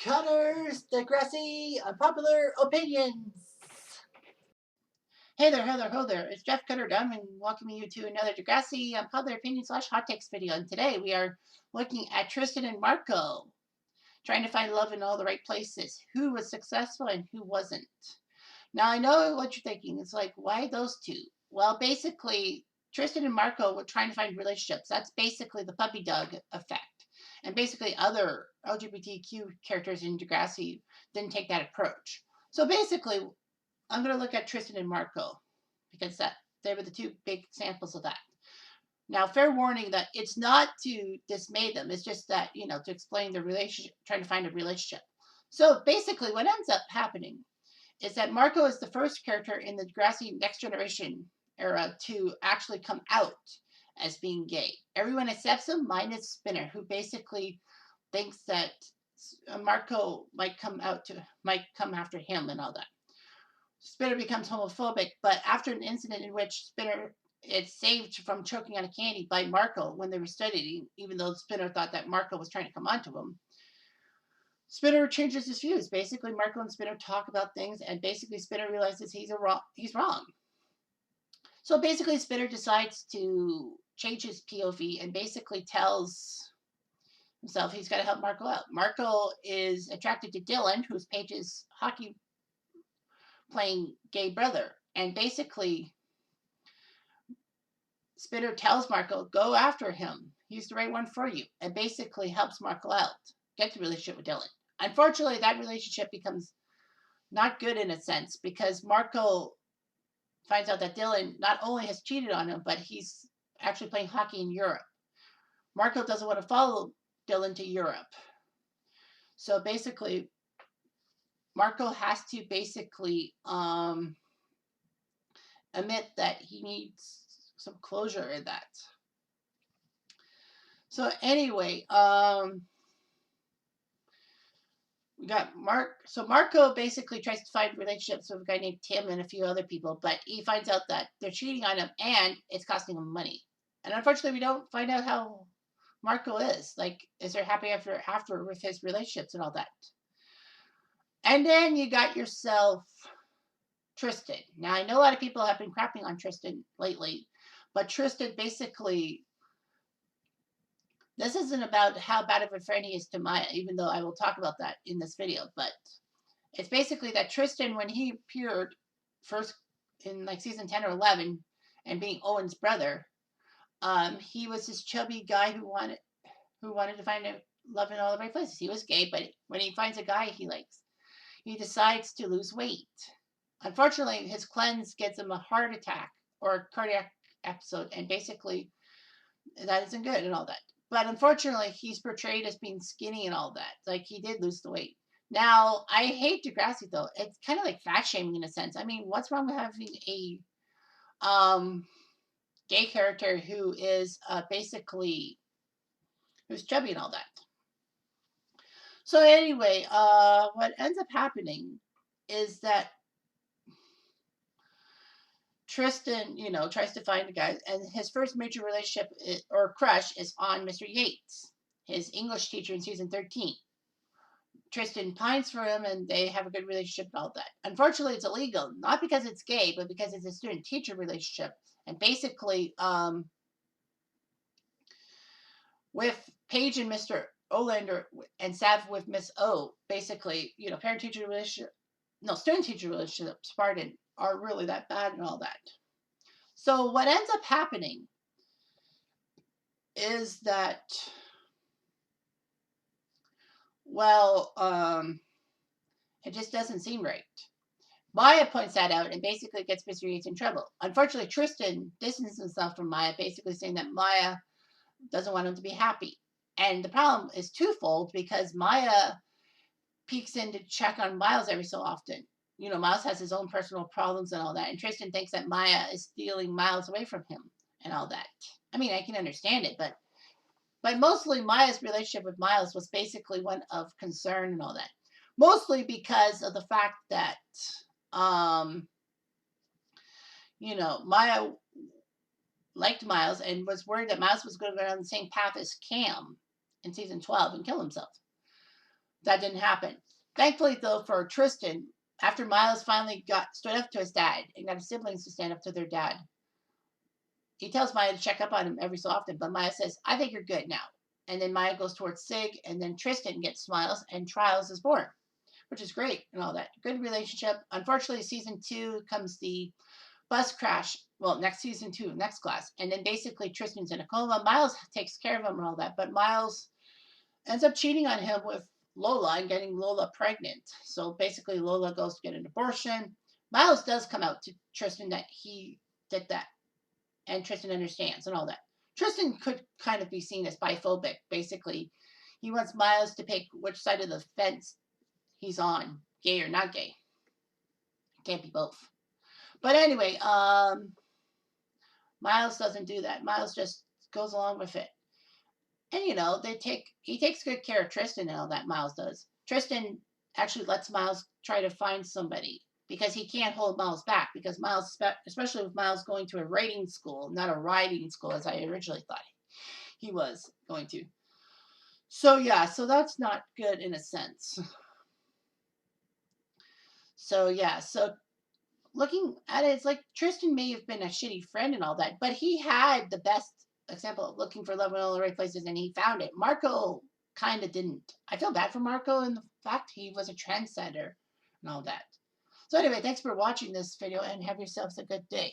Cutters, Degrassi, Unpopular Opinions. Hey there, ho there. It's Jeff Cutter Dunn and welcoming you to another Degrassi Unpopular Opinion / Hot Takes video. And today we are looking at Tristan and Marco, trying to find love in all the right places. Who was successful and who wasn't. Now I know what you're thinking. It's like, why those two? Well, basically, Tristan and Marco were trying to find relationships. That's basically the puppy dog effect. And basically other LGBTQ characters in Degrassi didn't take that approach. So basically, I'm going to look at Tristan and Marco because they were the two big examples of that. Now, fair warning that it's not to dismay them. It's just that, to explain the relationship, trying to find a relationship. So basically what ends up happening is that Marco is the first character in the Degrassi Next Generation era to actually come out as being gay. Everyone accepts him, minus Spinner, who basically thinks that Marco might come after him and all that. Spinner becomes homophobic, but after an incident in which Spinner is saved from choking on a candy by Marco when they were studying, even though Spinner thought that Marco was trying to come onto him, Spinner changes his views. Basically, Marco and Spinner talk about things, and basically Spinner realizes he's wrong. So basically, Spinner decides to change his POV and basically tells himself he's got to help Marco out. Marco is attracted to Dylan, who's Paige's hockey playing gay brother, and basically Spinner tells Marco, go after him. He's the right one for you, and basically helps Marco out, get the relationship with Dylan. Unfortunately, that relationship becomes not good in a sense because Marco finds out that Dylan not only has cheated on him, but he's actually playing hockey in Europe. Marco doesn't want to follow Dylan to Europe. So basically, Marco has to basically admit that he needs some closure in that. So anyway, we got Marco basically tries to find relationships with a guy named Tim and a few other people, but he finds out that they're cheating on him and it's costing him money. And unfortunately, we don't find out how Marco is. Like, is there happy after with his relationships and all that? And then you got yourself Tristan. Now, I know a lot of people have been crapping on Tristan lately, but Tristan basically, this isn't about how bad of a friend he is to Maya, even though I will talk about that in this video, but it's basically that Tristan, when he appeared first in like season 10 or 11 and being Owen's brother, he was this chubby guy who wanted to find love in all the right places. He was gay, but when he finds a guy he likes, he decides to lose weight. Unfortunately, his cleanse gets him a heart attack or a cardiac episode, and basically that isn't good and all that. But unfortunately, he's portrayed as being skinny and all that. Like, he did lose the weight. Now, I hate Degrassi, though. It's kind of like fat shaming in a sense. I mean, what's wrong with having a gay character who is basically who's chubby and all that? So anyway, what ends up happening is that Tristan, tries to find a guy, and his first major relationship or crush is on Mr. Yates, his English teacher in season 13. Tristan pines for him, and they have a good relationship and all that. Unfortunately, it's illegal, not because it's gay, but because it's a student-teacher relationship. And basically, with Paige and Mr. Olander and Sav with Miss O, basically, parent-teacher relationship, no, student-teacher relationships, pardon, are really that bad and all that. So what ends up happening is that, well, it just doesn't seem right. Maya points that out and basically gets Mr. Yates in trouble. Unfortunately, Tristan distances himself from Maya, basically saying that Maya doesn't want him to be happy. And the problem is twofold because Maya peeks in to check on Miles every so often. Miles has his own personal problems and all that. And Tristan thinks that Maya is stealing Miles away from him and all that. I mean, I can understand it, but mostly Maya's relationship with Miles was basically one of concern and all that. Mostly because of the fact that, Maya liked Miles and was worried that Miles was going to go down the same path as Cam in season 12 and kill himself. That didn't happen. Thankfully, though, for Tristan, after Miles finally got stood up to his dad and got his siblings to stand up to their dad, he tells Maya to check up on him every so often. But Maya says, "I think you're good now." And then Maya goes towards Sig, and then Tristan gets Smiles, and Trials is born, which is great and all that. Good relationship. Unfortunately, season 2 comes the bus crash. Well, next season 2, next class. And then basically Tristan's in a coma. Miles takes care of him and all that. But Miles ends up cheating on him with Lola and getting Lola pregnant. So basically, Lola goes to get an abortion. Miles does come out to Tristan that he did that, and Tristan understands and all that. Tristan could kind of be seen as biphobic. Basically, he wants Miles to pick which side of the fence he's on, gay or not gay. Can't be both. But anyway, Miles doesn't do that. Miles just goes along with it. And he takes good care of Tristan and all that. Miles does. Tristan actually lets Miles try to find somebody because he can't hold Miles back, because Miles, especially with Miles going to a writing school, not a riding school as I originally thought he was going to. So yeah, so that's not good in a sense. So yeah, so looking at it, it's like Tristan may have been a shitty friend and all that, but he had the best example of looking for love in all the right places, and he found it. Marco kind of didn't. I feel bad for Marco in the fact he was a trendsetter and all that. So anyway, thanks for watching this video, and have yourselves a good day.